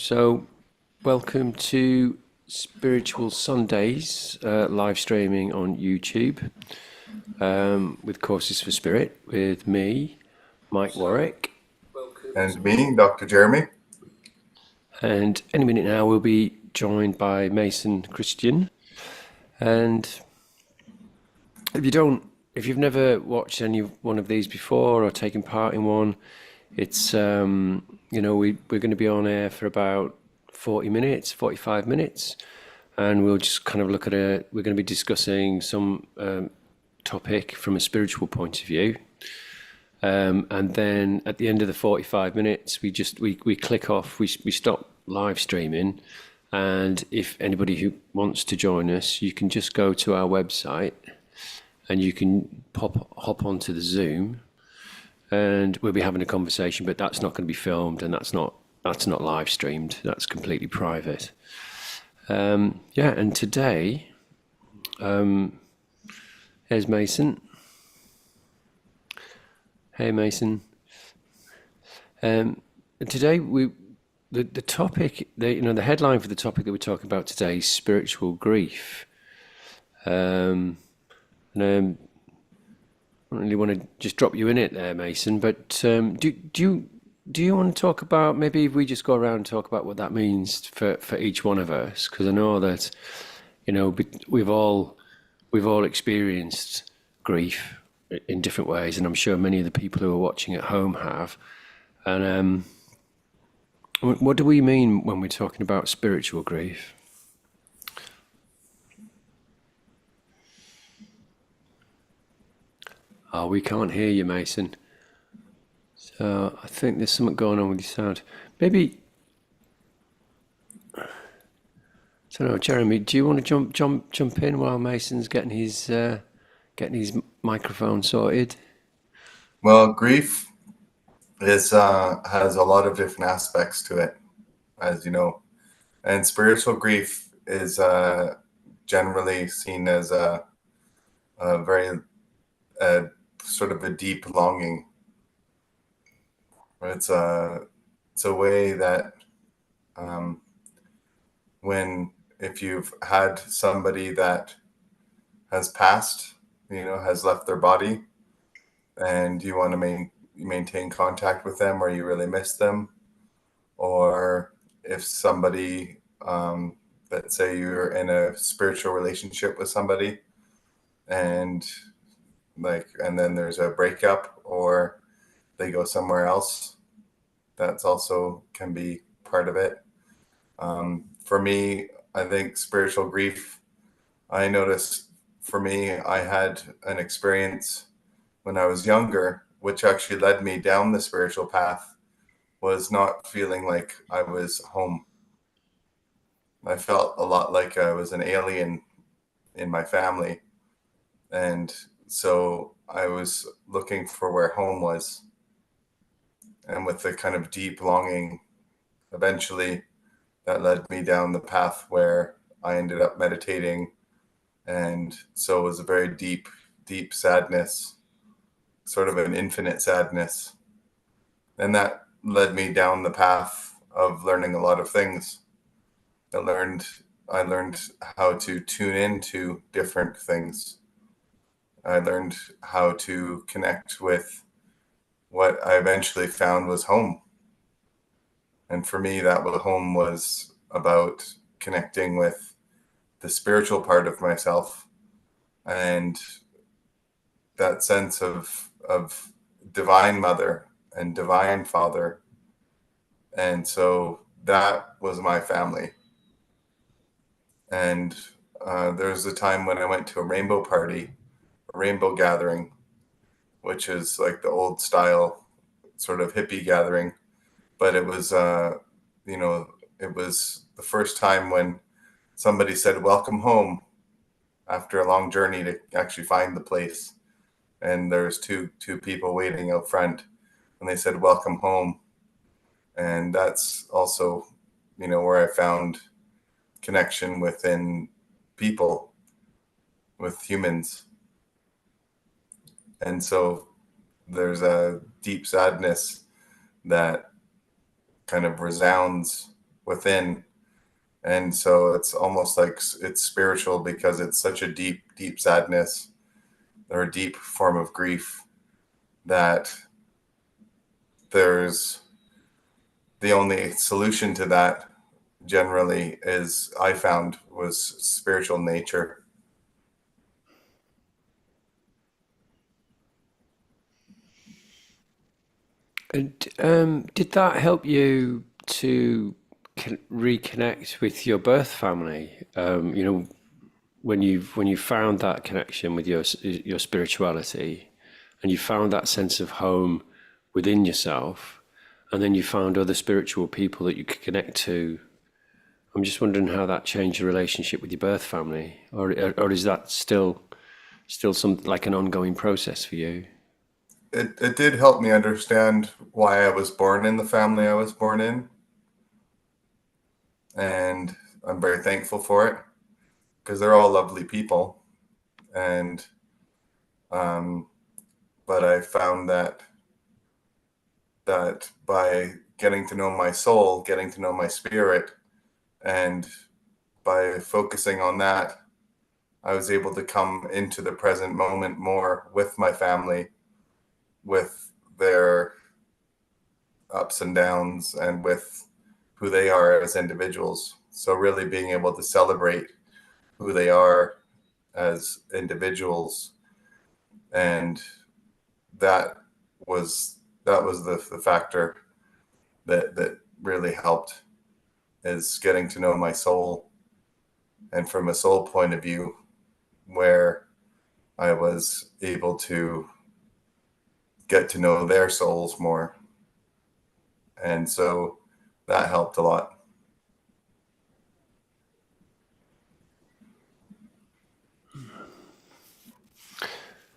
So, welcome to Spiritual Sundays live streaming on YouTube with Courses for Spirit with me, Mike Warwick. And me, Dr. Jeremy. And any minute now, we'll be joined by Mason Christian. And if you've never watched any one of these before or taken part in one, it's we're going to be on air for about 40 minutes, 45 minutes, and we'll just kind of look at it. We're going to be discussing some topic from a spiritual point of view. And then at the end of the 45 minutes, we click off, we stop live streaming. And if anybody who wants to join us, you can just go to our website and you can hop onto the Zoom, and we'll be having a conversation, but that's not going to be filmed, and that's not live streamed. That's completely private. And today, here's Mason. Hey, Mason. Today the topic, the headline for the topic that we're talking about today is spiritual grief. And I don't really want to just drop you in it there, Mason, but do you want to talk about, maybe if we just go around and talk about what that means for each one of us? Because I know that we've all experienced grief in different ways, and I'm sure many of the people who are watching at home have. And what do we mean when we're talking about spiritual grief? Oh, we can't hear you, Mason. So I think there's something going on with your sound. Maybe, I don't know, Jeremy. Do you want to jump in while Mason's getting his microphone sorted? Well, grief is has a lot of different aspects to it, as you know, and spiritual grief is generally seen as a very sort of a deep longing. It's a way that when if you've had somebody that has passed, has left their body, and you want to maintain contact with them, or you really miss them, or if somebody, let's say you're in a spiritual relationship with somebody, and and then there's a breakup, or they go somewhere else, that's also can be part of it. For me, I think spiritual grief, I noticed for me, I had an experience when I was younger, which actually led me down the spiritual path, was not feeling like I was home. I felt a lot like I was an alien in my family. And so I was looking for where home was. And with the kind of deep longing, eventually that led me down the path where I ended up meditating. And so it was a very deep, deep sadness, sort of an infinite sadness. And that led me down the path of learning a lot of things. I learned how to tune into different things. I learned how to connect with what I eventually found was home. And for me, home was about connecting with the spiritual part of myself, and that sense of divine mother and divine father. And so that was my family. And there was a time when I went to a rainbow party, a rainbow gathering, which is like the old style sort of hippie gathering. But it was, it was the first time when somebody said, "Welcome home," after a long journey to actually find the place. And there was two people waiting out front, and they said, "Welcome home." And that's also, where I found connection within people, with humans. And so there's a deep sadness that kind of resounds within. And so it's almost like it's spiritual because it's such a deep, deep sadness or a deep form of grief that there's the only solution to that generally is, I found, was spiritual nature. And did that help you to reconnect with your birth family? When you found that connection with your spirituality, and you found that sense of home within yourself, and then you found other spiritual people that you could connect to. I'm just wondering how that changed your relationship with your birth family, or is that still some like an ongoing process for you? It did help me understand why I was born in the family I was born in, and I'm very thankful for it because they're all lovely people. And but I found that by getting to know my soul, getting to know my spirit, and by focusing on that, I was able to come into the present moment more with my family, with their ups and downs, and with who they are as individuals. So really being able to celebrate who they are as individuals, and that was the factor that really helped, is getting to know my soul, and from a soul point of view, where I was able to get to know their souls more. And so that helped a lot.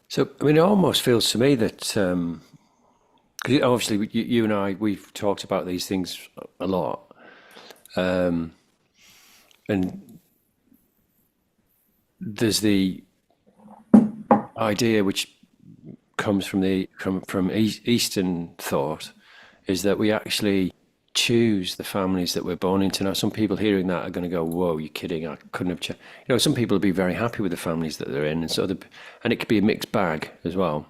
So, I mean, it almost feels to me that, 'cause obviously you and I, we've talked about these things a lot, and there's the idea which comes from Eastern thought, is that we actually choose the families that we're born into. Now, some people hearing that are going to go, "Whoa, you're kidding! I couldn't have." Some people will be very happy with the families that they're in, and it could be a mixed bag as well.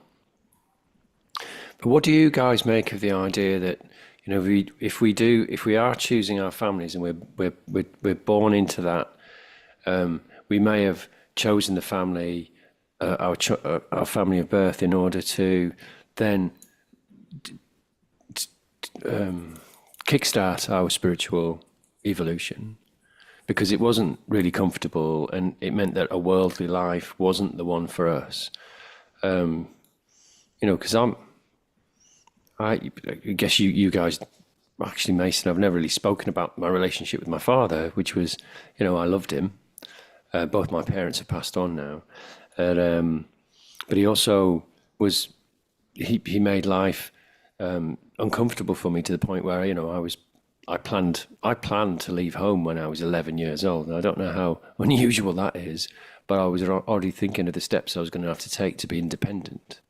But what do you guys make of the idea that if we are choosing our families and we're born into that, we may have chosen the family, our family of birth, in order to then kickstart our spiritual evolution, because it wasn't really comfortable and it meant that a worldly life wasn't the one for us. Because I guess you guys, actually, Mason, I've never really spoken about my relationship with my father, which was, I loved him. Both my parents have passed on now, but he also was, he made life uncomfortable for me, to the point where I planned to leave home when I was 11 years old. And I don't know how unusual that is, but I was already thinking of the steps I was going to have to take to be independent.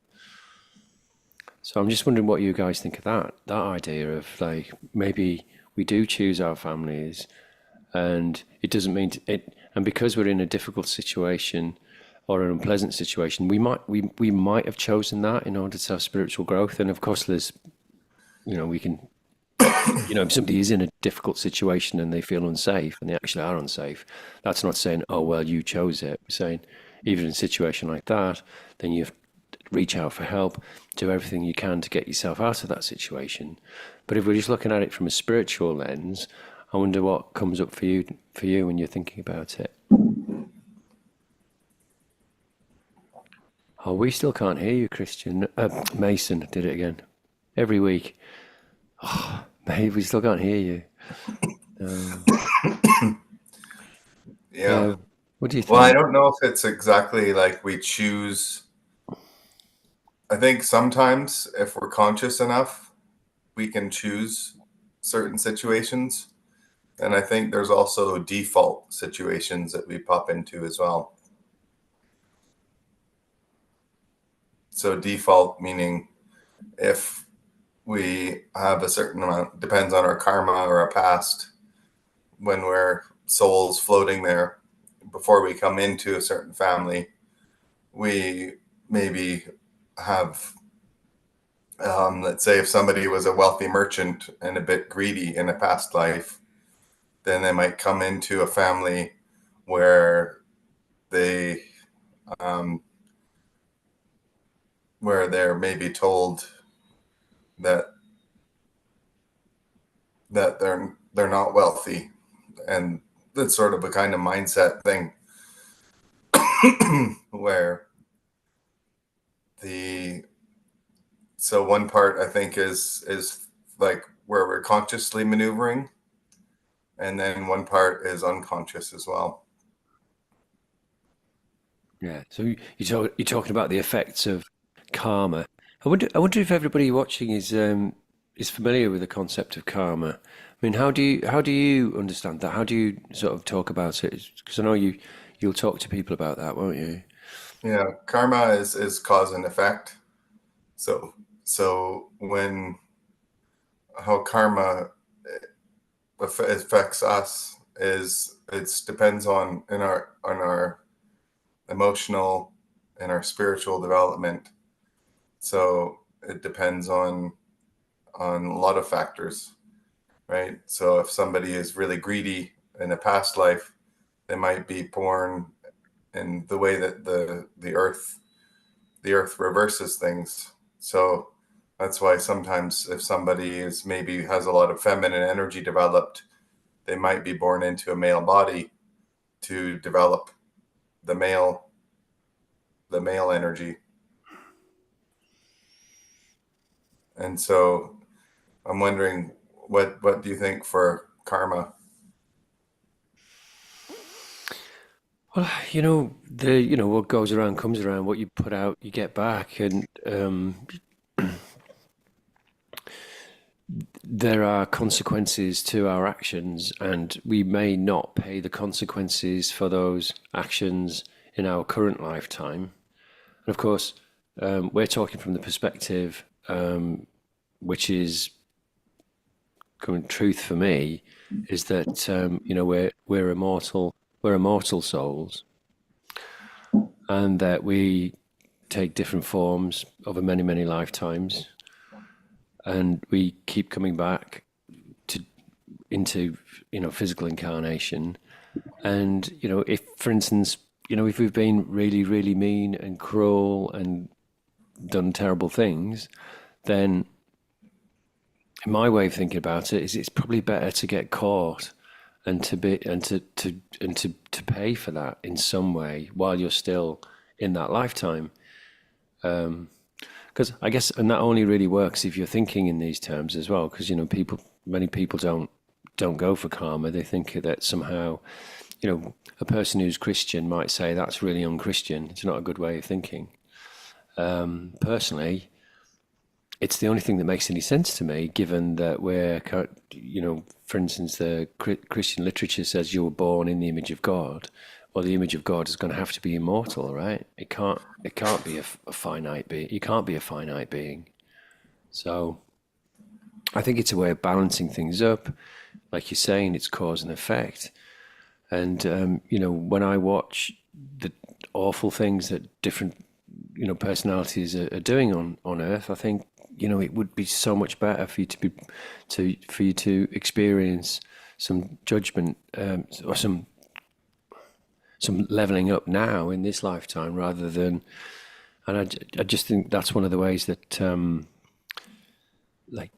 So I'm just wondering what you guys think of that idea of, like, maybe we do choose our families, and it doesn't mean it. And because we're in a difficult situation or an unpleasant situation, we might have chosen that in order to have spiritual growth. And of course, there's, we can, if somebody is in a difficult situation and they feel unsafe and they actually are unsafe, that's not saying, oh well, you chose it. We're saying, even in a situation like that, then you have to reach out for help, do everything you can to get yourself out of that situation. But if we're just looking at it from a spiritual lens, I wonder what comes up for you when you're thinking about it. Oh, we still can't hear you, Christian. Mason did it again. Every week. Oh, mate, we still can't hear you. Yeah. What do you Well, I think? don't know if it's exactly like we choose. I think sometimes if we're conscious enough, we can choose certain situations. And I think there's also default situations that we pop into as well. So default meaning, if we have a certain amount, depends on our karma or our past, when we're souls floating there, before we come into a certain family, we maybe have, let's say if somebody was a wealthy merchant and a bit greedy in a past life, then they might come into a family where they where they're maybe told that they're not wealthy, and that's sort of a kind of mindset thing where so one part I think is like where we're consciously maneuvering, and then one part is unconscious as well. Yeah. So you're talking about the effects of karma. I wonder if everybody watching is familiar with the concept of karma. I mean, how do you understand that? How do you sort of talk about it? Because I know you'll talk to people about that, won't you? Yeah, karma is cause and effect. So when how karma affects us is it depends on our emotional and our spiritual development. So it depends on a lot of factors, right? So if somebody is really greedy in a past life, they might be born in the way that the earth reverses things. So that's why sometimes if somebody is maybe has a lot of feminine energy developed, they might be born into a male body to develop the male the male energy. And so I'm wondering, what do you think for karma? Well, what goes around comes around. What you put out, you get back, and there are consequences to our actions, and we may not pay the consequences for those actions in our current lifetime. And of course, we're talking from the perspective, which is current truth for me, is that we're immortal souls, and that we take different forms over many many lifetimes, and we keep coming back to into physical incarnation. And if, for instance, if we've been really really mean and cruel and done terrible things, then my way of thinking about it is it's probably better to get caught and to pay for that in some way while you're still in that lifetime. Because I guess, and that only really works if you're thinking in these terms as well. Because many people don't go for karma. They think that somehow, a person who's Christian might say that's really unchristian. It's not a good way of thinking. Personally, it's the only thing that makes any sense to me, given that for instance, the Christian literature says you were born in the image of God. Well, the image of God is going to have to be immortal, right? It can't be a finite being. You can't be a finite being. So I think it's a way of balancing things up. Like you're saying, it's cause and effect. And when I watch the awful things that different personalities are doing on Earth, I think it would be so much better for you to experience some judgment, or some leveling up now in this lifetime, rather than. And I just think that's one of the ways that like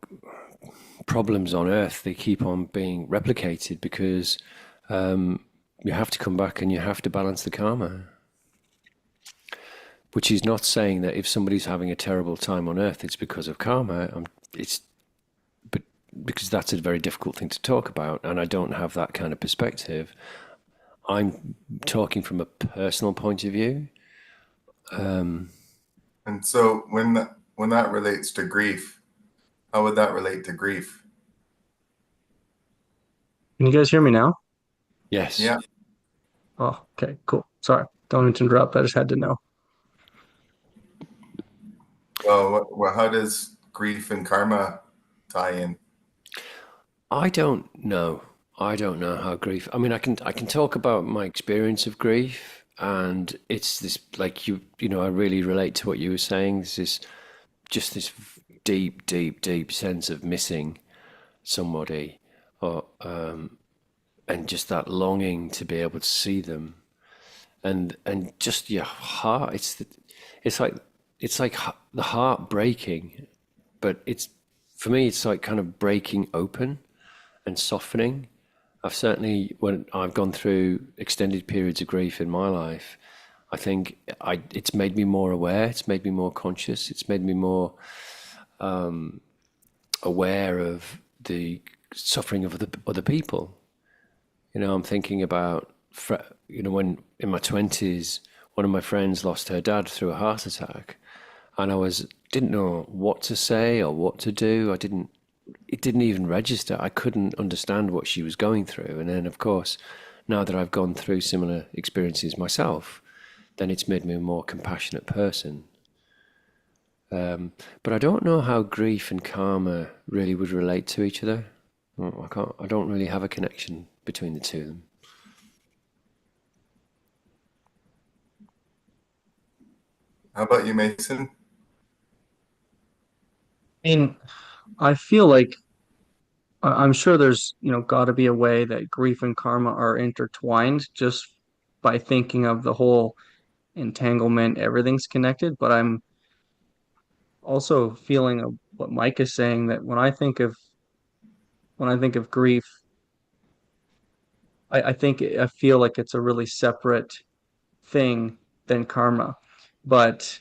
problems on Earth, they keep on being replicated, because you have to come back and you have to balance the karma. Which is not saying that if somebody's having a terrible time on Earth, it's because of karma. But because that's a very difficult thing to talk about, and I don't have that kind of perspective. I'm talking from a personal point of view. And so when that relates to grief, how would that relate to grief? Can you guys hear me now? Yes. Yeah. Oh, okay, cool. Sorry, don't mean to interrupt. I just had to know. Well, how does grief and karma tie in? I don't know. I don't know how grief. I mean, I can talk about my experience of grief, and it's this like I really relate to what you were saying. This is just this deep, deep, deep sense of missing somebody, or and just that longing to be able to see them, and just your heart. It's like the heart breaking, but it's for me. It's like kind of breaking open and softening. I've certainly, when I've gone through extended periods of grief in my life, I think it's made me more aware. It's made me more conscious. It's made me more aware of the suffering of other people. I'm thinking about, when in my 20s, one of my friends lost her dad through a heart attack, and didn't know what to say or what to do. It didn't even register. I couldn't understand what she was going through. And then, of course, now that I've gone through similar experiences myself, then it's made me a more compassionate person. But I don't know how grief and karma really would relate to each other. I don't really have a connection between the two of them. How about you, Mason? I mean, I feel like I'm sure there's, got to be a way that grief and karma are intertwined just by thinking of the whole entanglement, everything's connected. But I'm also feeling of what Mike is saying that when I think of grief, I feel like it's a really separate thing than karma. But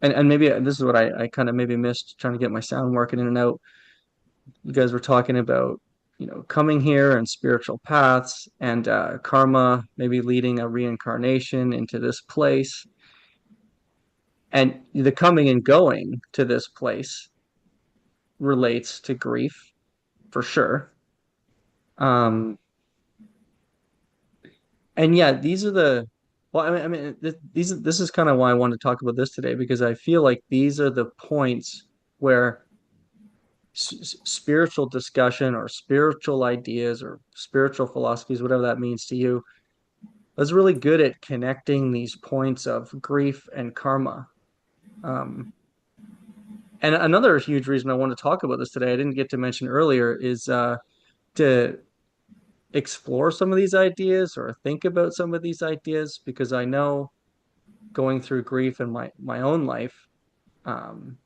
and maybe this is what I kind of maybe missed trying to get my sound working in and out. You guys were talking about, coming here and spiritual paths and karma, maybe leading a reincarnation into this place. And the coming and going to this place relates to grief for sure. Um, and yeah, these are the well, this is kind of why I wanted to talk about this today because I feel like these are the points where spiritual discussion or spiritual ideas or spiritual philosophies, whatever that means to you, is really good at connecting these points of grief and karma. Um, and another huge reason I want to talk about this today, I didn't get to mention earlier, is to explore some of these ideas or think about some of these ideas because I know going through grief in my own life, um,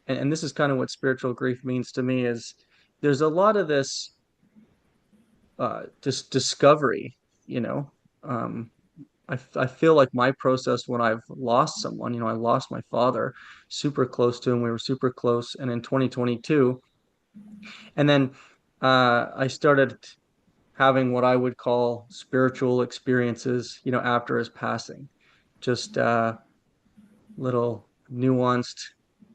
and this is kind of what spiritual grief means to me, is there's a lot of this just discovery, you know. Um, I feel like my process when I've lost someone, I lost my father, super close to him. We were super close. And in 2022, and then I started having what I would call spiritual experiences, after his passing. Just little nuanced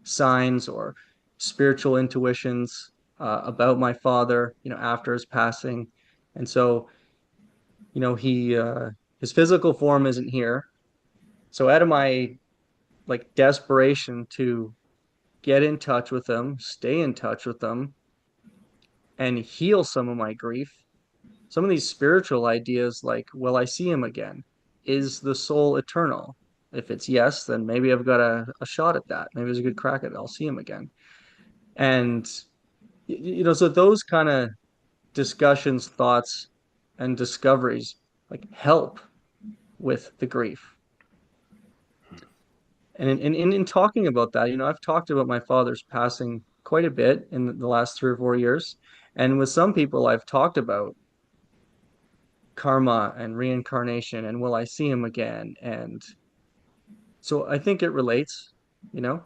signs or spiritual intuitions about my father, after his passing. And so, he his physical form isn't here. So out of my like desperation to get in touch with them, stay in touch with them, and heal some of my grief. Some of these spiritual ideas, like, will I see him again? Is the soul eternal? If it's yes, then maybe I've got a shot at that. Maybe there's a good crack at it. I'll see him again. And, so those kind of discussions, thoughts, and discoveries like help with the grief. And in talking about that, I've talked about my father's passing quite a bit in the last 3 or 4 years. And with some people, I've talked about karma and reincarnation and will I see him again? And so I think it relates, you know,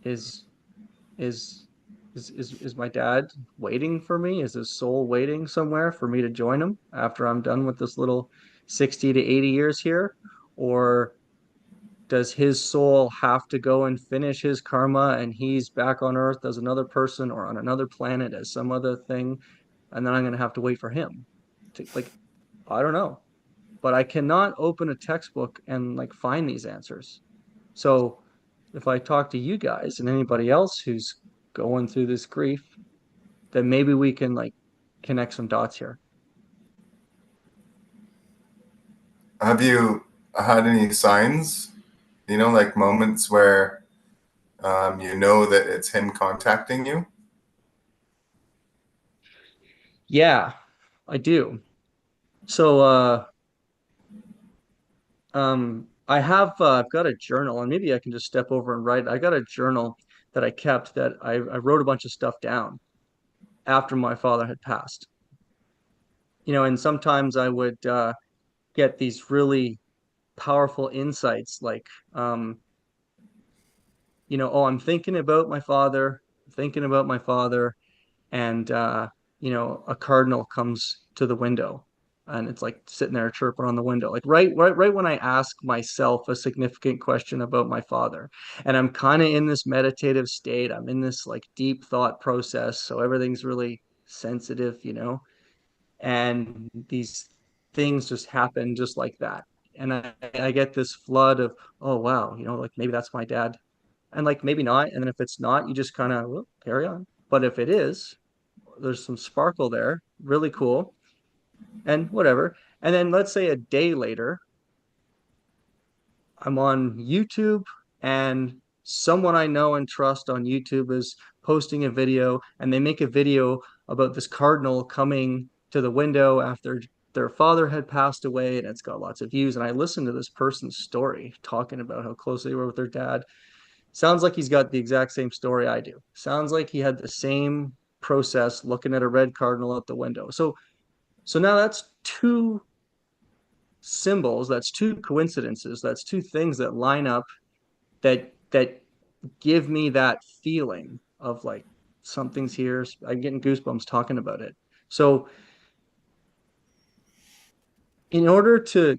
is is is my dad waiting for me? Is his soul waiting somewhere for me to join him after I'm done with this little 60 to 80 years here? Or does his soul have to go and finish his karma and he's back on Earth as another person or on another planet as some other thing? And then I'm going to have to wait for him to, like, I don't know. But I cannot open a textbook and like find these answers. So if I talk to you guys and anybody else who's going through this grief, then maybe we can like connect some dots here. Have you had any signs, like moments where you know that it's him contacting you? Yeah, I do. So I've got a journal, and maybe I can just step over and write. I got a journal that I kept that I wrote a bunch of stuff down after my father had passed. And sometimes I would get these really powerful insights like oh, I'm thinking about my father, thinking about my father, and a cardinal comes to the window and it's like sitting there chirping on the window, like right when I ask myself a significant question about my father, and I'm kind of in this meditative state. I'm in this like deep thought process, so everything's really sensitive, and these things just happen just like that. And I get this flood of, oh wow, like maybe that's my dad, and like maybe not. And then if it's not, you just kind of, well, carry on. But if it is, there's some sparkle there, really cool, and whatever. And then let's say a day later, I'm on YouTube, and someone I know and trust on YouTube is posting a video, and they make a video about this cardinal coming to the window after their father had passed away, and it's got lots of views. And I listened to this person's story talking about how close they were with their dad. Sounds like he's got the exact same story I do. Sounds like he had the same process looking at a red cardinal out the window. So now that's two symbols, that's two coincidences, that's two things that line up that give me that feeling of like something's here. I'm getting goosebumps talking about it. So in order to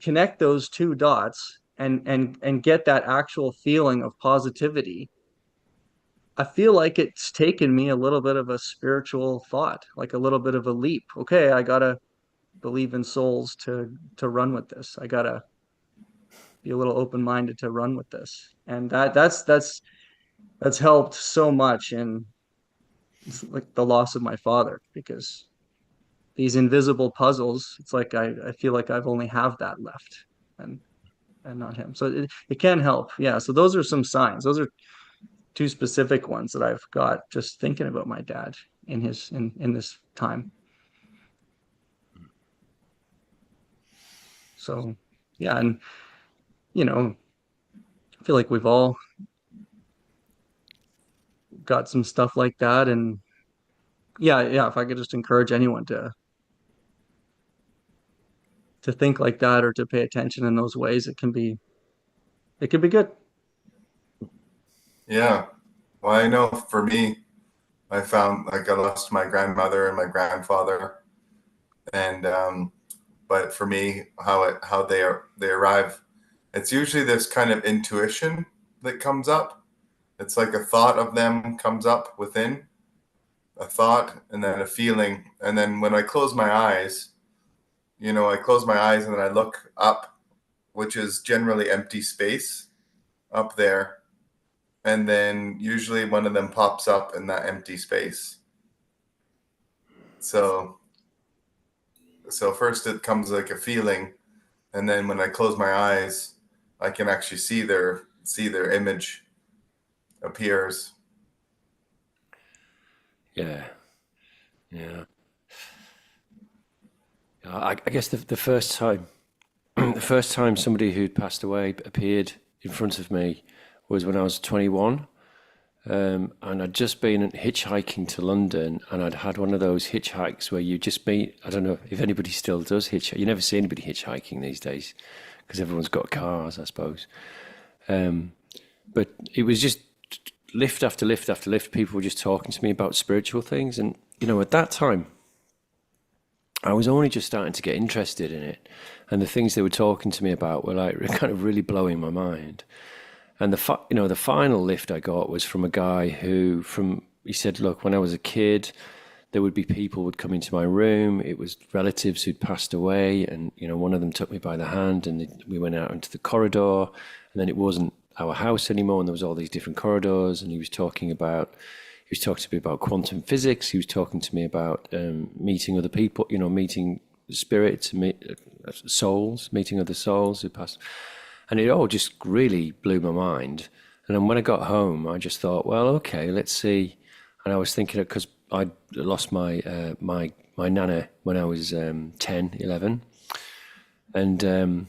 connect those two dots and get that actual feeling of positivity, I feel like it's taken me a little bit of a spiritual thought, like a little bit of a leap. Okay, I gotta believe in souls to run with this. I gotta be a little open-minded to run with this. And that's helped so much in like the loss of my father, because these invisible puzzles, it's like I feel like I've only have that left, and not him. So it can help. Yeah. So those are some signs. Those are two specific ones that I've got just thinking about my dad in this time. So yeah, and I feel like we've all got some stuff like that. And yeah, if I could just encourage anyone to think like that or to pay attention in those ways, it can be good. Yeah. Well, I know for me, I found like I lost my grandmother and my grandfather, and but for me, how they arrive, it's usually this kind of intuition that comes up. It's like a thought of them comes up within, a thought and then a feeling, and then when I close my eyes, I close my eyes and then I look up, which is generally empty space up there, and then usually one of them pops up in that empty space. So first it comes like a feeling, and then when I close my eyes, I can actually see their image appears. Yeah, yeah. I guess the first time, the first time somebody who'd passed away appeared in front of me was when I was 21. And I'd just been hitchhiking to London, and I'd had one of those hitchhikes where you just meet, I don't know if anybody still does hitchhike. You never see anybody hitchhiking these days because everyone's got cars, I suppose. But it was just lift after lift after lift. People were just talking to me about spiritual things. And, at that time, I was only just starting to get interested in it. And the things they were talking to me about were like kind of really blowing my mind. And the final lift I got was from a guy he said, look, when I was a kid, there would be people would come into my room. It was relatives who'd passed away. And, one of them took me by the hand and we went out into the corridor, and then it wasn't our house anymore. And there was all these different corridors. And he was talking about, was talking to me about quantum physics. He was talking to me about meeting other people, meeting spirits, souls, meeting other souls who passed. And it all just really blew my mind. And then when I got home, I just thought, well, okay, let's see. And I was thinking, because I lost my nana when I was 10, 11. And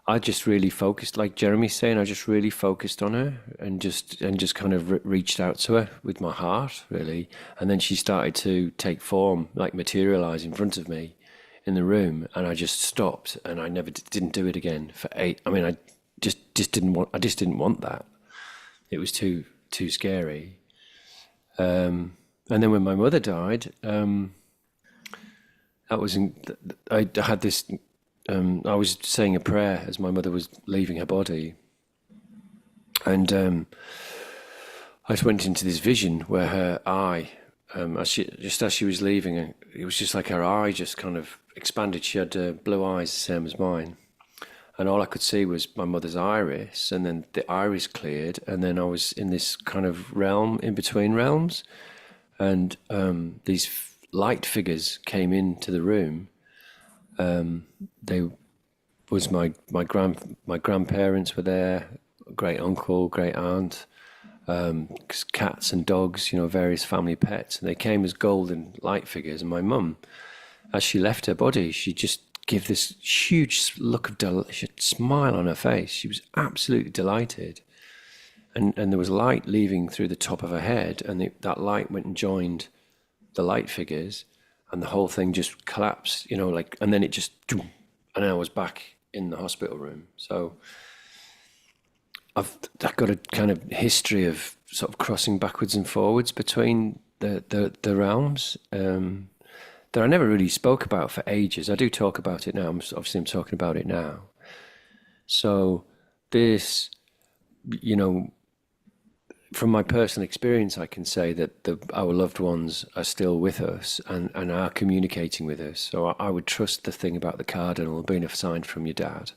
I just really focused, like Jeremy's saying, I just really focused on her and just kind of reached out to her with my heart, really. And then she started to take form, like materialize in front of me in the room, and I just stopped, and I never didn't do it again for 8. I mean, I just didn't want that. It was too scary. And then when my mother died, that was I had this. I was saying a prayer as my mother was leaving her body, and I just went into this vision where her eye, as she was leaving, it was just like her eye just kind of expanded. She had blue eyes, the same as mine, and all I could see was my mother's iris, and then the iris cleared, and then I was in this kind of realm in between realms, and these light figures came into the room. They was my grandparents were there, great uncle, great aunt, cats and dogs, various family pets, and they came as golden light figures. And my mum, as she left her body, she just gave this huge look of smile on her face. She was absolutely delighted, and there was light leaving through the top of her head, and that light went and joined the light figures, and the whole thing just collapsed, and then it just, and then I was back in the hospital room. So I've got a kind of history of sort of crossing backwards and forwards between the realms that I never really spoke about for ages. I do talk about it now. I'm talking about it now. So this, from my personal experience, I can say that our loved ones are still with us and are communicating with us. So I would trust the thing about the cardinal being assigned from your dad.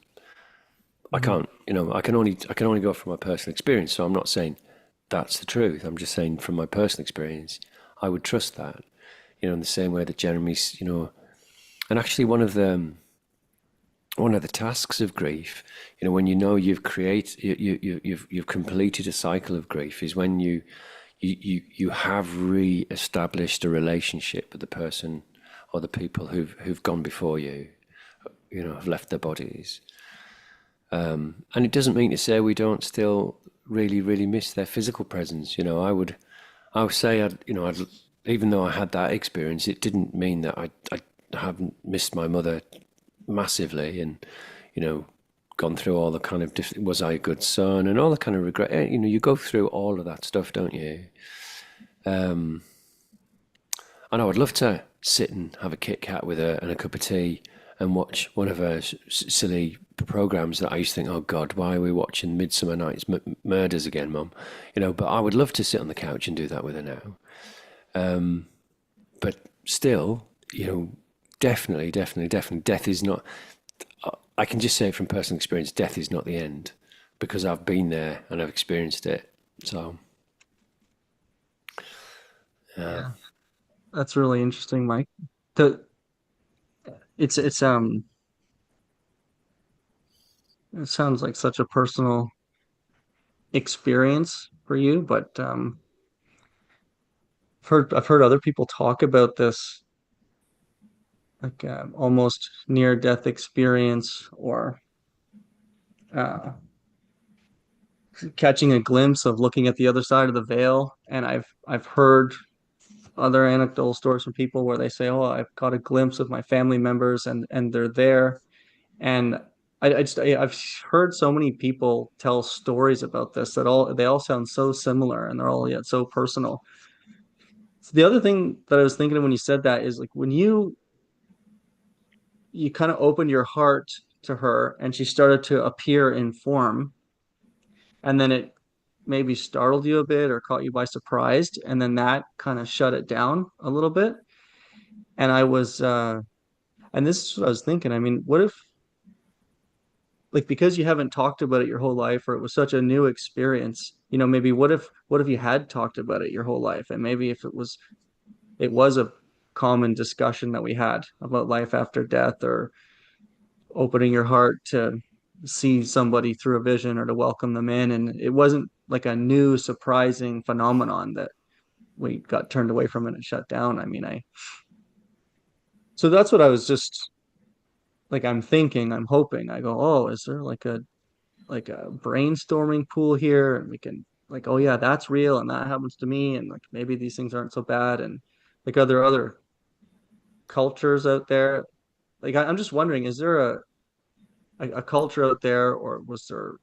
I can't, I can only go from my personal experience. So I'm not saying that's the truth. I'm just saying from my personal experience, I would trust that, in the same way that Jeremy's, and actually one of the tasks of grief, when you've completed a cycle of grief, is when you have re-established a relationship with the person or the people who've gone before you, have left their bodies. And it doesn't mean to say we don't still really, really miss their physical presence. I would say, even though I had that experience, it didn't mean that I haven't missed my mother massively, and gone through all the kind of was I a good son and all the kind of regret. You go through all of that stuff, don't you? And I would love to sit and have a Kit Kat with her and a cup of tea and watch one of her silly programs that I used to think, oh God, why are we watching Midsummer Night's Murders again, Mum? But I would love to sit on the couch and do that with her now. But still, definitely, death is not, I can just say from personal experience, death is not the end, because I've been there and I've experienced it. So, Yeah, that's really interesting, Mike. It's it sounds like such a personal experience for you, but I've heard other people talk about this, like almost near death experience, or uh, catching a glimpse of looking at the other side of the veil. And I've heard other anecdotal stories from people where they say, "Oh, I've caught a glimpse of my family members, and they're there." And I've heard so many people tell stories about this that they all sound so similar, and they're all yet so personal. So the other thing that I was thinking of when you said that is, like, when you kind of opened your heart to her and she started to appear in form, and then it maybe startled you a bit or caught you by surprise, and then that kind of shut it down a little bit. And I was and this is what I was thinking. I mean, what if like because you haven't talked about it your whole life, or it was such a new experience, maybe what if you had talked about it your whole life, and maybe if it was a common discussion that we had about life after death, or opening your heart to see somebody through a vision or to welcome them in, and it wasn't like a new surprising phenomenon that we got turned away from and shut down. I mean, I so that's what I was just like, I'm thinking, I'm hoping. I go, oh, is there like a brainstorming pool here, and we can, like, oh yeah, that's real and that happens to me, and like maybe these things aren't so bad, and like are there other cultures out there? Like I'm just wondering, is there a culture out there, or was there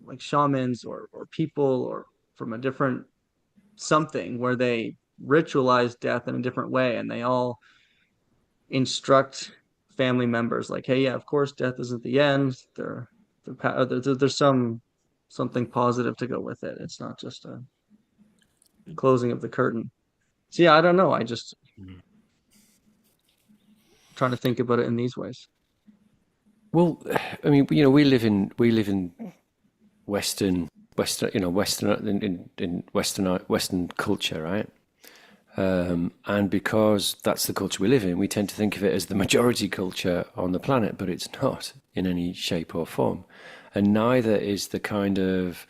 like shamans or people or from a different something where they ritualize death in a different way, and they all instruct family members like, hey, yeah, of course death isn't the end. There's something positive to go with it. It's not just a closing of the curtain. So yeah, I don't know. I just trying to think about it in these ways. Well, I mean, we live in Western Western culture, right? And because that's the culture we live in, we tend to think of it as the majority culture on the planet, but it's not in any shape or form. And neither is the kind of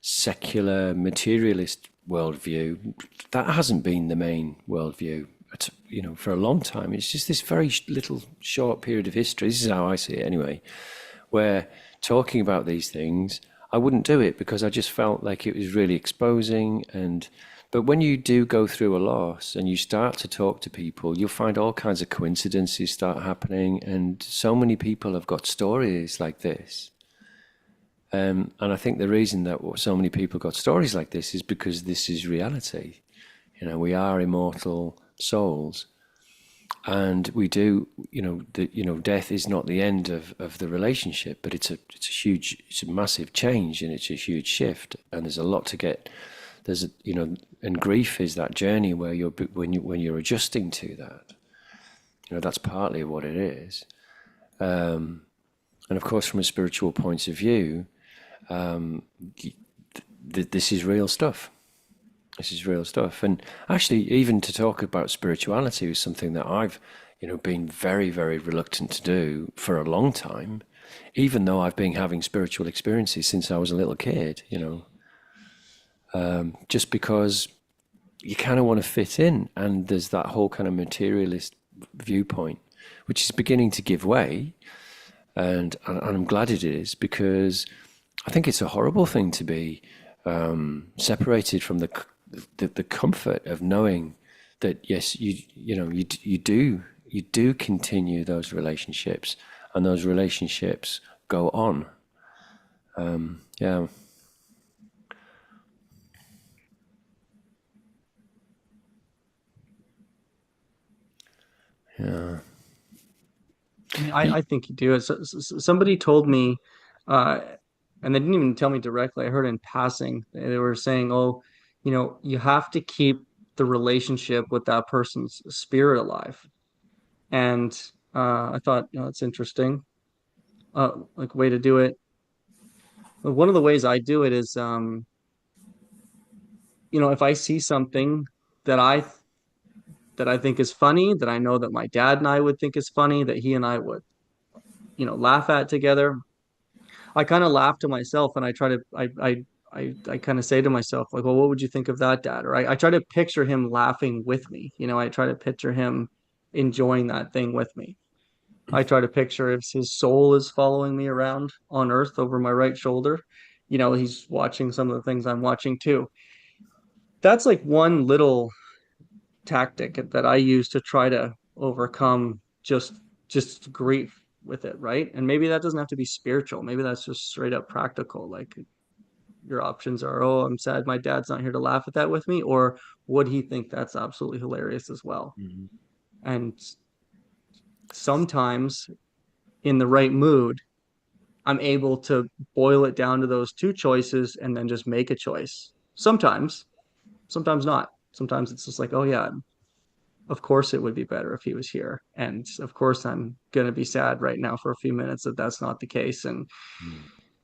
secular materialist worldview. That hasn't been the main worldview, for a long time. It's just this very little short period of history. This is how I see it anyway, where talking about these things, I wouldn't do it because I just felt like it was really exposing. But when you do go through a loss and you start to talk to people, you'll find all kinds of coincidences start happening, and so many people have got stories like this. And I think the reason that so many people got stories like this is because this is reality. We are immortal souls, and we do, death is not the end of the relationship, but it's a massive change, and it's a huge shift, and there's a lot to get. And grief is that journey where when you're adjusting to that. That's partly what it is. And of course, from a spiritual point of view, this is real stuff. This is real stuff. And actually, even to talk about spirituality is something that I've, been very, very reluctant to do for a long time, even though I've been having spiritual experiences since I was a little kid, just because you kind of want to fit in. And there's that whole kind of materialist viewpoint, which is beginning to give way. And I'm glad it is, because I think it's a horrible thing to be separated from the comfort of knowing that yes, you do continue those relationships, and those relationships go on. Yeah. Yeah. I mean, I think you do. Somebody told me, uh, and they didn't even tell me directly. I heard in passing. They were saying, "Oh, you have to keep the relationship with that person's spirit alive." And I thought, that's interesting. Like way to do it. But one of the ways I do it is, if I see something that I think is funny, that I know that my dad and I would think is funny, that he and I would, laugh at together. I kind of laugh to myself, and I try to I kind of say to myself, like, well, what would you think of that, Dad? Or I try to picture him laughing with me. I try to picture him enjoying that thing with me. I try to picture if his soul is following me around on Earth over my right shoulder. He's watching some of the things I'm watching too. That's like one little tactic that I use to try to overcome just grief with it, right? And maybe that doesn't have to be spiritual. Maybe that's just straight up practical. Like your options are, oh, I'm sad my dad's not here to laugh at that with me, or would he think that's absolutely hilarious as well? Mhm. And sometimes in the right mood, I'm able to boil it down to those two choices and then just make a choice. Sometimes not. Sometimes it's just like, oh yeah, of course it would be better if he was here. And of course I'm going to be sad right now for a few minutes that that's not the case. And Mm.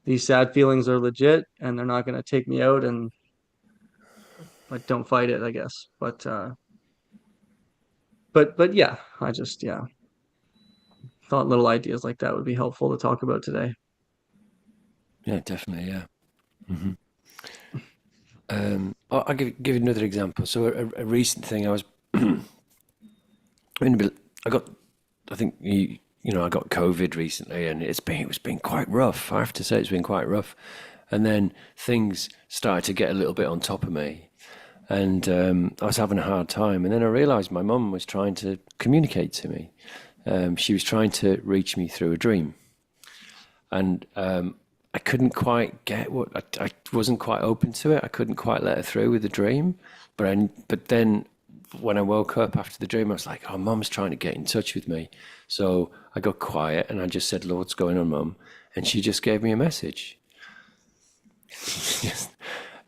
these sad feelings are legit and they're not going to take me out, and like don't fight it, I guess. But yeah, I just yeah, thought little ideas like that would be helpful to talk about today. Yeah, definitely. Yeah. Hmm. I'll give you another example. So a recent thing, I was in a bit, I got, I think I got COVID recently, and it's been quite rough. I have to say, it's been quite rough. And then things started to get a little bit on top of me, and I was having a hard time. And then I realised my mum was trying to communicate to me. She was trying to reach me through a dream, and I couldn't quite get I wasn't quite open to it. I couldn't quite let her through with the dream. But then when I woke up after the dream, I was like, "Oh, Mum's trying to get in touch with me." So I got quiet and I just said, "Lord, what's going on, Mum?" And she just gave me a message. Yes.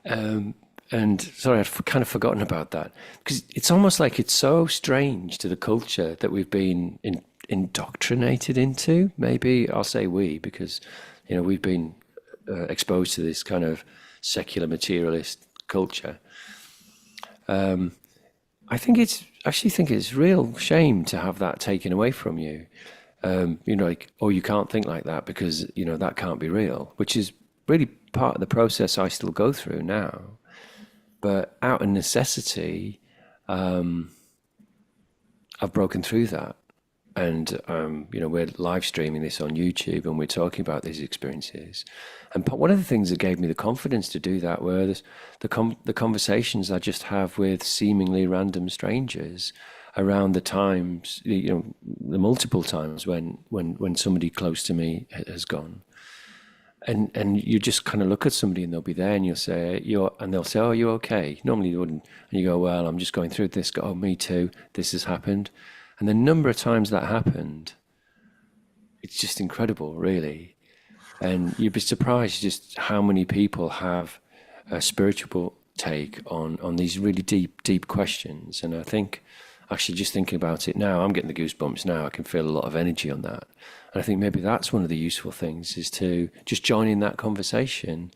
And sorry, I'd kind of forgotten about that, because it's almost like it's so strange to the culture that we've been indoctrinated into. Maybe I'll say we, because we've been exposed to this kind of secular materialist culture. I actually think it's real shame to have that taken away from you. Like, oh, you can't think like that because that can't be real, which is really part of the process I still go through now. But out of necessity, I've broken through that. And we're live streaming this on YouTube, and we're talking about these experiences. And one of the things that gave me the confidence to do that were the conversations I just have with seemingly random strangers around the times, the multiple times when somebody close to me has gone. And you just kind of look at somebody and they'll be there, and they'll say, "Oh, are you okay?" Normally you wouldn't, and you go, "Well, I'm just going through this." Go, "Oh, me too. This has happened." And the number of times that happened, it's just incredible, really. And you'd be surprised just how many people have a spiritual take on these really deep questions. And I think, actually, just thinking about it now, I'm getting the goosebumps now. I can feel a lot of energy on that. And I think maybe that's one of the useful things, is to just join in that conversation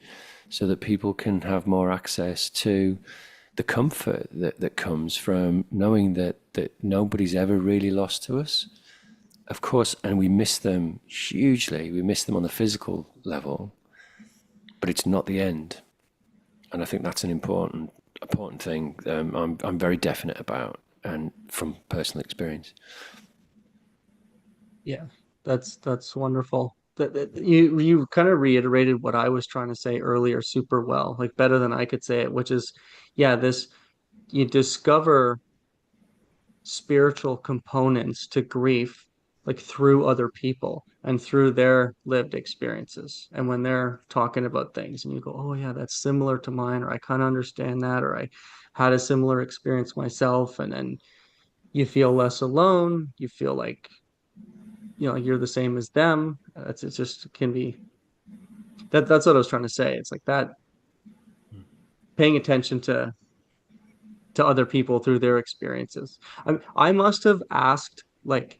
so that people can have more access to the comfort that comes from knowing that nobody's ever really lost to us. Of course, and we miss them hugely. We miss them on the physical level, but it's not the end. And I think that's an important thing. I'm very definite about, and from personal experience. Yeah, that's wonderful. You kind of reiterated what I was trying to say earlier super well, like better than I could say it, which is, yeah, this you discover spiritual components to grief like through other people and through their lived experiences. And when they're talking about things and you go, "Oh yeah, that's similar to mine," or "I kind of understand that," or "I had a similar experience myself," and then you feel less alone, you feel like you're the same as them. It's just can be that's what I was trying to say. It's like that, paying attention to other people through their experiences. I must have asked like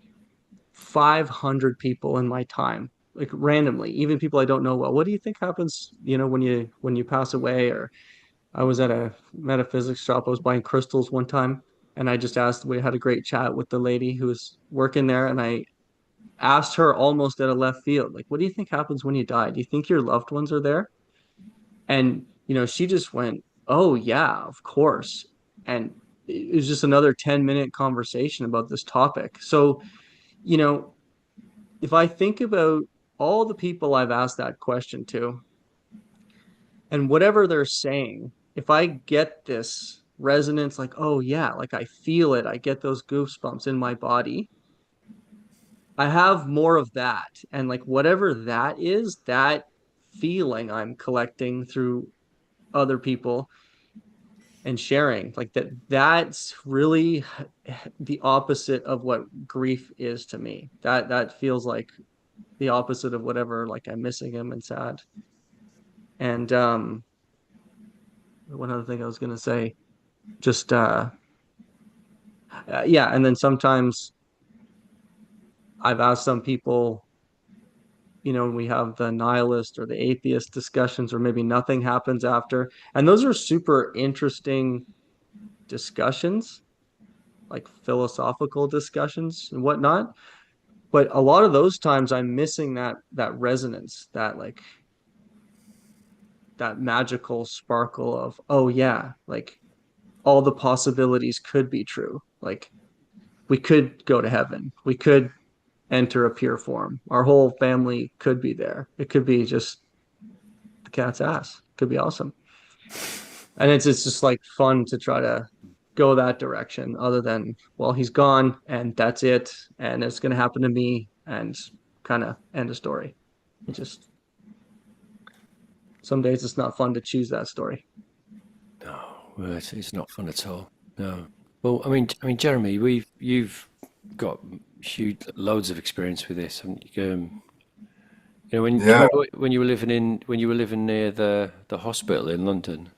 500 people in my time, like randomly, even people I don't know well, "What do you think happens, when you pass away?" Or I was at a metaphysics shop. I was buying crystals one time, and I just asked. We had a great chat with the lady who was working there, and I asked her almost at a left field, like, "What do you think happens when you die? Do you think your loved ones are there?" And she just went, "Oh yeah, of course." And it was just another 10-minute conversation about this topic. So, you know, if I think about all the people I've asked that question to and whatever they're saying, if I get this resonance, like, "Oh yeah, like I feel it, I get those goosebumps in my body," I have more of that. And like whatever that is, that feeling I'm collecting through other people and sharing, like that's really the opposite of what grief is to me. That feels like the opposite of whatever, like I'm missing him and sad. And one other thing I was gonna say, just Yeah, and then sometimes I've asked some people, we have the nihilist or the atheist discussions, or maybe nothing happens after. And those are super interesting discussions, like philosophical discussions and whatnot. But a lot of those times I'm missing that resonance, that magical sparkle of, oh yeah, like all the possibilities could be true. Like we could go to heaven. We could enter a pure form. Our whole family could be there. It could be just the cat's ass. It could be awesome. And it's just like fun to try to go that direction, other than, well, he's gone and that's it, and it's going to happen to me, and kind of end of story. It just, some days it's not fun to choose that story. No, well, it's not fun at all. No. Well, I mean, Jeremy, you've got huge loads of experience with this. Do you Yeah. remember when you were living near the hospital in London?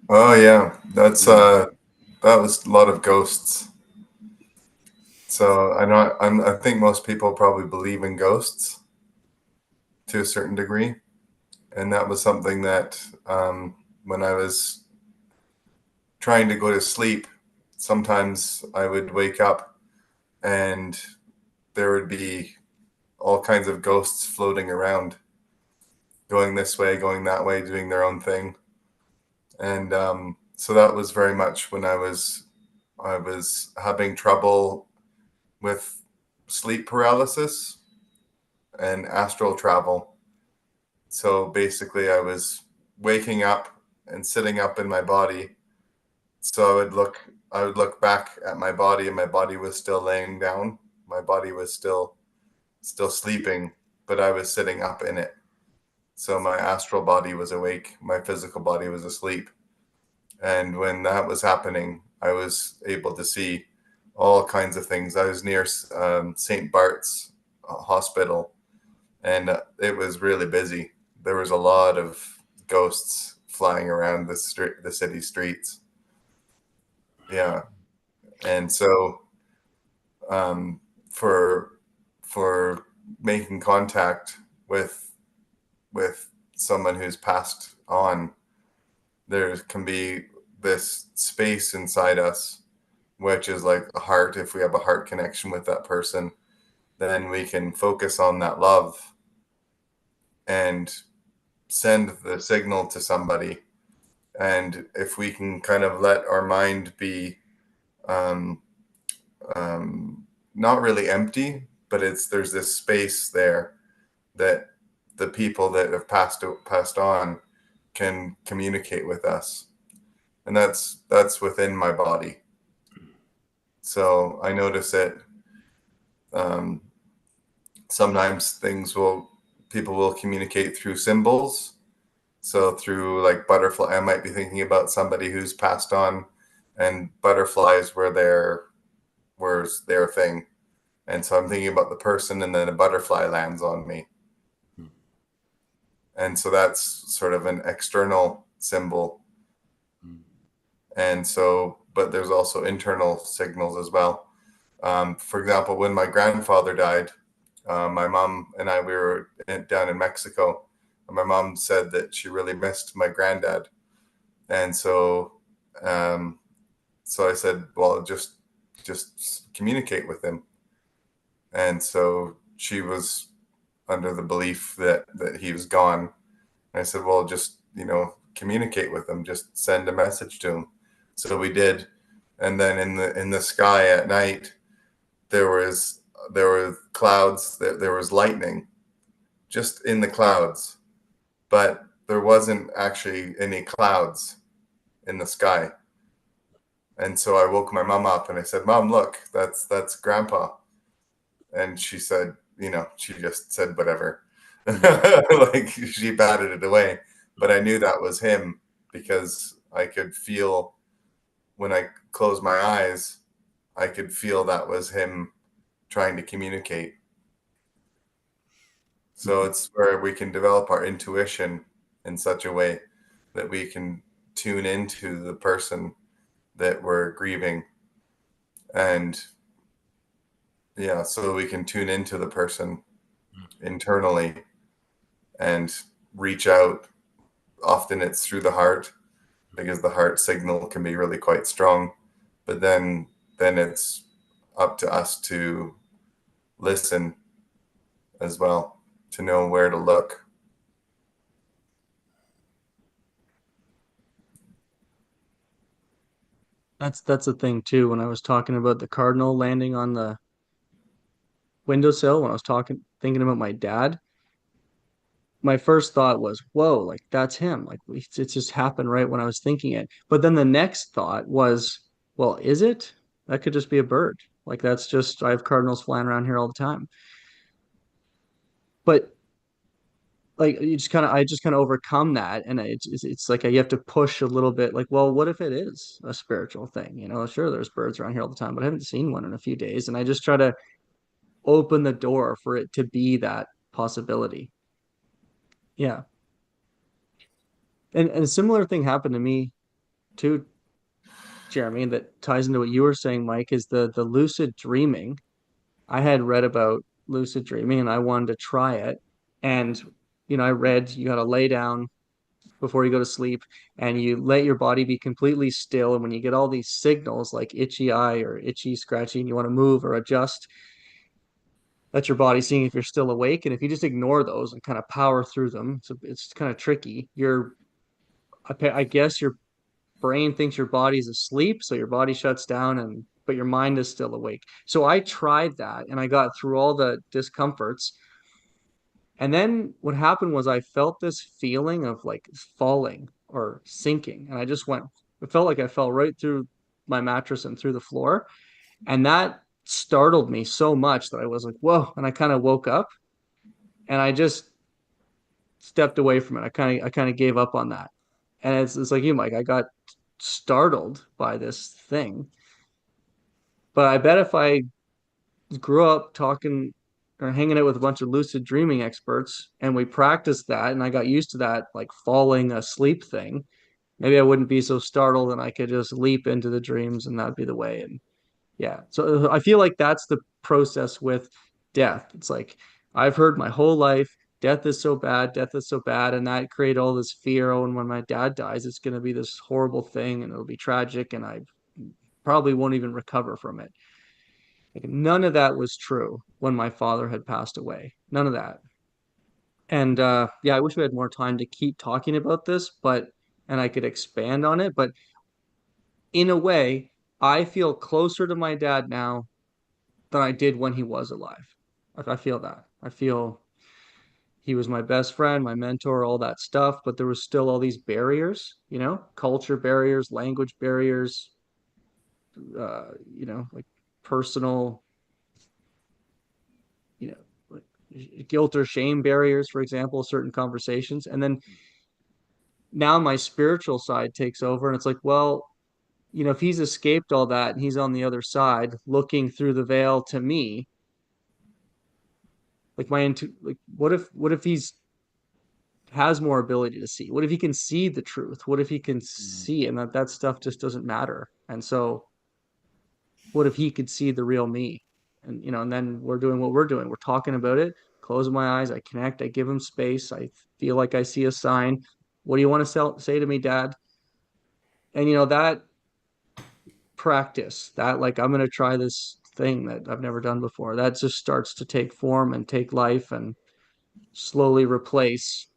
Oh yeah. That's Yeah. that was a lot of ghosts. So I think most people probably believe in ghosts to a certain degree, and that was something that when I was trying to go to sleep, sometimes I would wake up and there would be all kinds of ghosts floating around, going this way, going that way, doing their own thing. And so that was very much when I was having trouble with sleep paralysis and astral travel. So basically, I was waking up and sitting up in my body. So I would look back at my body, and my body was still laying down. My body was still sleeping, but I was sitting up in it. So my astral body was awake, my physical body was asleep. And when that was happening, I was able to see all kinds of things. I was near St. Bart's Hospital, and it was really busy. There was a lot of ghosts flying around the city streets. Yeah, and so um, for for making contact with someone who's passed on, there can be this space inside us, which is like a heart. If we have a heart connection with that person, then we can focus on that love and send the signal to somebody. And if we can kind of let our mind be um, not really empty, but there's this space there that the people that have passed on can communicate with us, and that's within my body. So I notice that um, sometimes people will communicate through symbols. So through like butterfly, I might be thinking about somebody who's passed on, and butterflies were their thing. And so I'm thinking about the person, and then a butterfly lands on me. And so that's sort of an external symbol. And so, but there's also internal signals as well. For example, when my grandfather died, my mom and I, we were down in Mexico, and my mom said that she really missed my granddad. And um, so I said, well, just communicate with him. And so she was under the belief that he was gone. And I said, well, just communicate with him, just send a message to him. So we did. And then in the sky at night, there were clouds, there was lightning just in the clouds, but there wasn't actually any clouds in the sky. And so I woke my mom up and I said, Mom, look, that's grandpa. And she said, she just said whatever. Like she batted it away. But I knew that was him, because I could feel, when I closed my eyes, I could feel that was him trying to communicate. So it's where we can develop our intuition in such a way that we can tune into the person that we're grieving, And yeah, so we can tune into the person internally and reach out. Often it's through the heart, because the heart signal can be really quite strong. But then it's up to us to listen as well, to know where to look. That's the thing too. When I was talking about the cardinal landing on the windowsill, when I was thinking about my dad, my first thought was, whoa, like that's him. Like it just happened right when I was thinking it. But then the next thought was, well, is it? That could just be a bird. Like that's just, I have cardinals flying around here all the time. But like I just kind of overcome that. And it's like you have to push a little bit like, well, what if it is a spiritual thing? You know, sure, there's birds around here all the time, but I haven't seen one in a few days. And I just try to open the door for it to be that possibility. Yeah. And a similar thing happened to me too, Jeremy, that ties into what you were saying, Mike, is the lucid dreaming. I had read about lucid dreaming and I wanted to try it. And I read you got to lay down before you go to sleep and you let your body be completely still. And when you get all these signals like itchy eye or itchy, scratchy, and you want to move or adjust, that's your body seeing if you're still awake. And if you just ignore those and kind of power through them, so it's kind of tricky. I guess your brain thinks your body's asleep, so your body shuts down but your mind is still awake. So I tried that and I got through all the discomforts. And then what happened was I felt this feeling of like falling or sinking. And it felt like I fell right through my mattress and through the floor. And that startled me so much that I was like, whoa. And I kind of woke up and I just stepped away from it. I kind of gave up on that. And it's like you, Mike, I got startled by this thing. But I bet if I grew up talking or hanging out with a bunch of lucid dreaming experts and we practiced that and I got used to that like falling asleep thing, maybe I wouldn't be so startled and I could just leap into the dreams and that'd be the way. And yeah, so I feel like that's the process with death. It's like I've heard my whole life, death is so bad, and that created all this fear. Oh, and when my dad dies, it's going to be this horrible thing, and it'll be tragic, and I probably won't even recover from it. Like none of that was true when my father had passed away. None of that. And yeah, I wish we had more time to keep talking about this, and I could expand on it. But in a way, I feel closer to my dad now than I did when he was alive. I feel that. I feel he was my best friend, my mentor, all that stuff, but there was still all these barriers, culture barriers, language barriers, like personal, like guilt or shame barriers, for example, certain conversations. And then now my spiritual side takes over and it's like, well, if he's escaped all that and he's on the other side looking through the veil to me, like like what if he's has more ability to see? What if he can see the truth? What if he can see and that stuff just doesn't matter? And so what if he could see the real me? And then we're doing what we're doing. We're talking about it, closing my eyes, I connect, I give him space. I feel like I see a sign. What do you want to say to me, Dad? And that practice, that like I'm going to try this thing that I've never done before, that just starts to take form and take life and slowly replace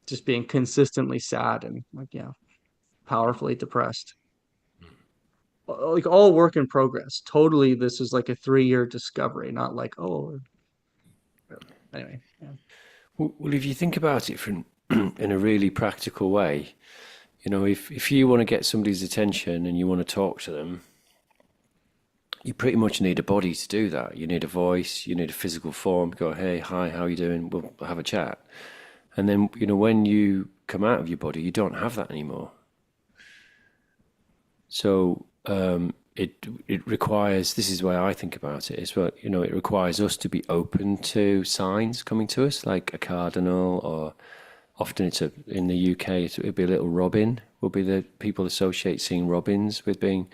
just being consistently sad and like powerfully depressed. Like all work in progress. Totally, this is like a 3-year discovery, not like, oh, anyway. Yeah. Well, if you think about it from in a really practical way, if you want to get somebody's attention and you want to talk to them, you pretty much need a body to do that. You need a voice, you need a physical form. Go, hey, hi, how are you doing? We'll have a chat. And then, when you come out of your body, you don't have that anymore. So it requires, this is the way I think about it, is well, it requires us to be open to signs coming to us, like a cardinal, or often in the UK, it'd be a little robin, will be the people associate seeing robins with being,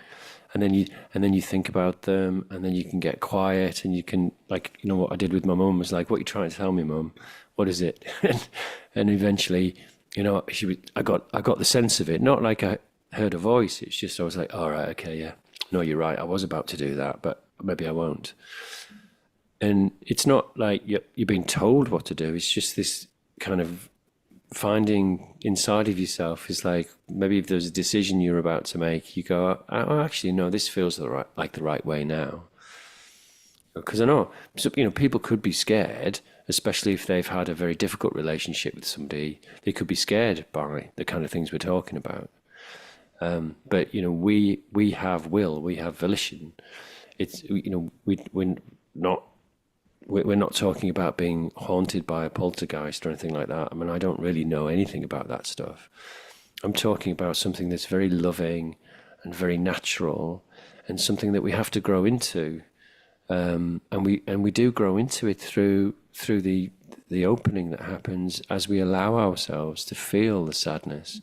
and then you think about them, and then you can get quiet, and you can, like, you know, what I did with my mum was like, what are you trying to tell me, mum? What is it? And eventually, you know, I got the sense of it, not like I heard a voice. It's just I was like, all right, okay, yeah, no, you're right, I was about to do that, but maybe I won't. And it's not like you're being told what to do. It's just this kind of finding inside of yourself is like, maybe if there's a decision you're about to make, you go, oh, actually, no, this feels the right way now. Because I know, so, you know, people could be scared, especially if they've had a very difficult relationship with somebody. They could be scared by the kind of things we're talking about. But you know, we have will, we have volition. It's, you know, not we're not talking about being haunted by a poltergeist or anything like that. I mean, I don't really know anything about that stuff. I'm talking about something that's very loving and very natural, and something that we have to grow into. And we do grow into it through the opening that happens as we allow ourselves to feel the sadness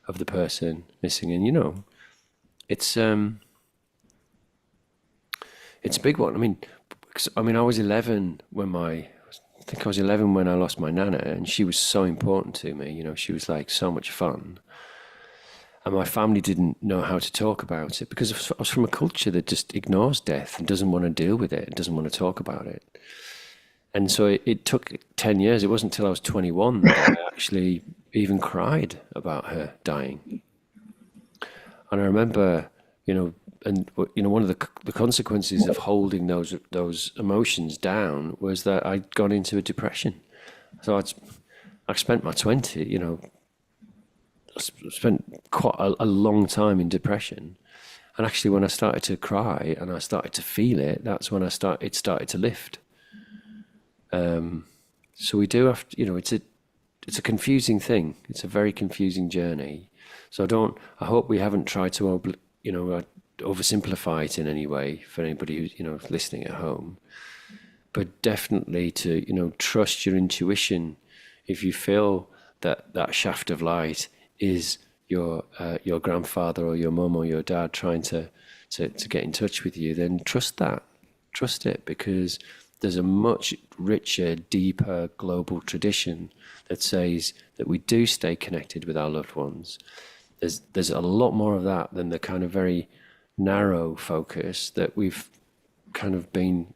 of the person missing. And you know, it's it's a big one. I mean, I was 11 when I think I was 11 when I lost my nana, and she was so important to me. You know, she was like so much fun, and my family didn't know how to talk about it because I was from a culture that just ignores death and doesn't want to deal with it and doesn't want to talk about it. And so it took 10 years. It wasn't until I was 21 that I actually even cried about her dying. And I remember, you know, and you know, one of the consequences of holding those emotions down was that I'd gone into a depression. So I spent my 20, you know, spent quite a long time in depression. And actually, when I started to cry and I started to feel it, that's when it started to lift. So we do have to, you know, it's a confusing thing. It's a very confusing journey. So I hope we haven't tried to, you know, oversimplify it in any way for anybody who's, you know, listening at home. But definitely to, you know, trust your intuition. If you feel that shaft of light is your grandfather or your mum or your dad trying to get in touch with you, then trust that. Trust it, because there's a much richer, deeper global tradition that says that we do stay connected with our loved ones. There's a lot more of that than the kind of very narrow focus that we've kind of been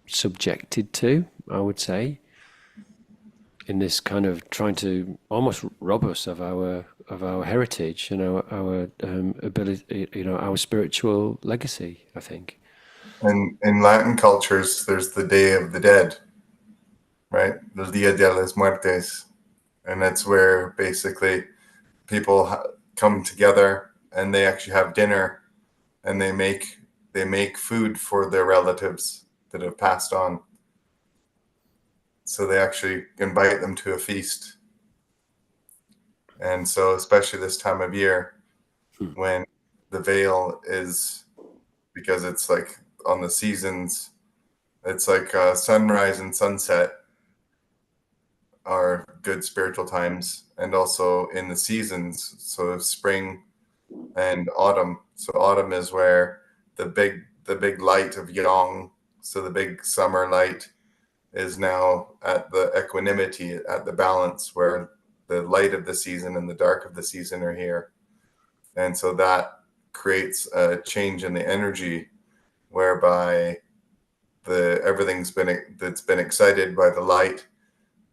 subjected to, I would say, in this kind of trying to almost rob us of our heritage and our ability, you know, our spiritual legacy, I think. And in Latin cultures, there's the Day of the Dead, right? El Dia de los Muertes. And that's where basically people come together and they actually have dinner, and they make food for their relatives that have passed on. So they actually invite them to a feast. And so, especially this time of year, when the veil is, because it's like on the seasons, it's like sunrise and sunset are good spiritual times, and also in the seasons, so spring and autumn. So autumn is where the big light of yang, so the big summer light is now at the equanimity, at the balance, where the light of the season and the dark of the season are here. And so that creates a change in the energy, whereby that's been excited by the light,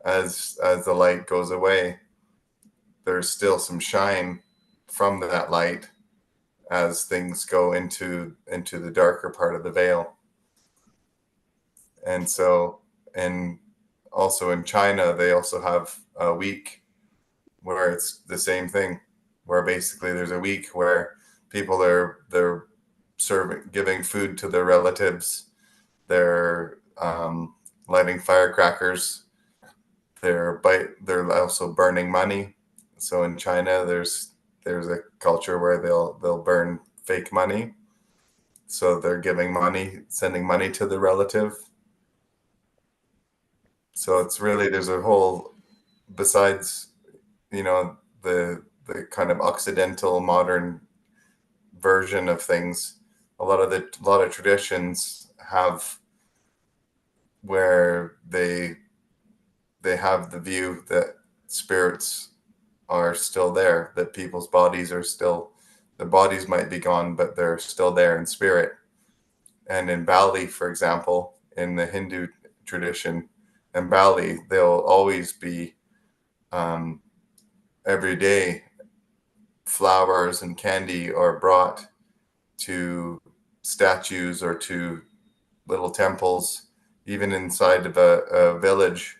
as the light goes away, there's still some shine from that light as things go into the darker part of the veil. And so, and also in China, they also have a week where it's the same thing, where basically there's a week where people they're giving food to their relatives, they're lighting firecrackers, they're also burning money. So in China, there's a culture where they'll burn fake money. So they're giving money, sending money to the relative. So it's really, there's a whole, besides, you know, the kind of Occidental modern version of things. A lot of traditions have where they have the view that spirits are still there, that people's bodies are still, the bodies might be gone, but they're still there in spirit. And in Bali, for example, in the Hindu tradition, in Bali, there'll always be every day flowers and candy are brought to statues or to little temples, even inside of a village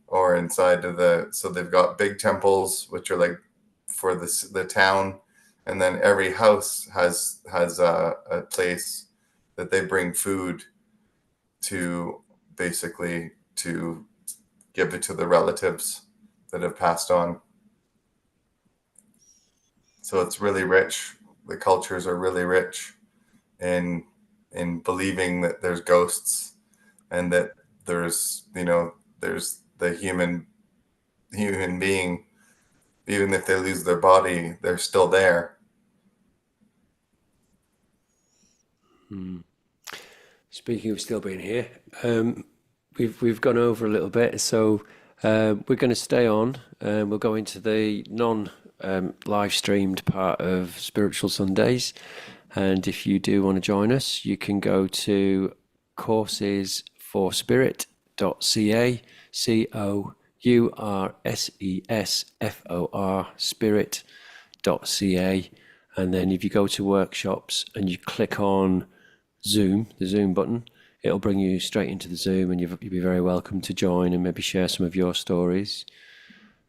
or inside of so they've got big temples, which are like for the town. And then every house has a place that they bring food to, basically to give it to the relatives that have passed on. So it's really rich. The cultures are really rich in believing that there's ghosts and that there's the human being, even if they lose their body, they're still there. Speaking of still being here, we've gone over a little bit, so we're going to stay on. We'll go into the non live streamed part of Spiritual Sundays, and if you do want to join us, you can go to coursesforspirit.ca, COURSESFOR spirit.ca, and then if you go to workshops and you click on Zoom, the Zoom button, it'll bring you straight into the Zoom, and you'll be very welcome to join and maybe share some of your stories.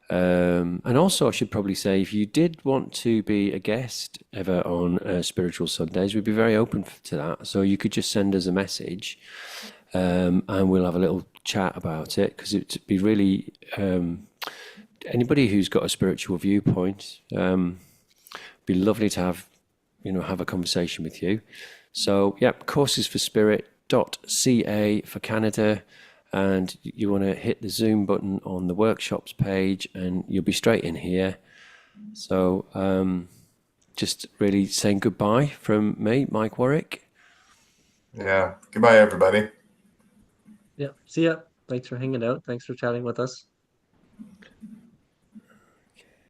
And also, I should probably say, if you did want to be a guest ever on Spiritual Sundays, we'd be very open to that. So you could just send us a message, and we'll have a little chat about it, because it'd be really anybody who's got a spiritual viewpoint. Be lovely to have a conversation with you. So, yep, coursesforspirit.ca for Canada, and you want to hit the Zoom button on the workshops page, and you'll be straight in here. So, just really saying goodbye from me, Mike Warwick. Yeah, goodbye, everybody. Yeah, see ya. Thanks for hanging out. Thanks for chatting with us.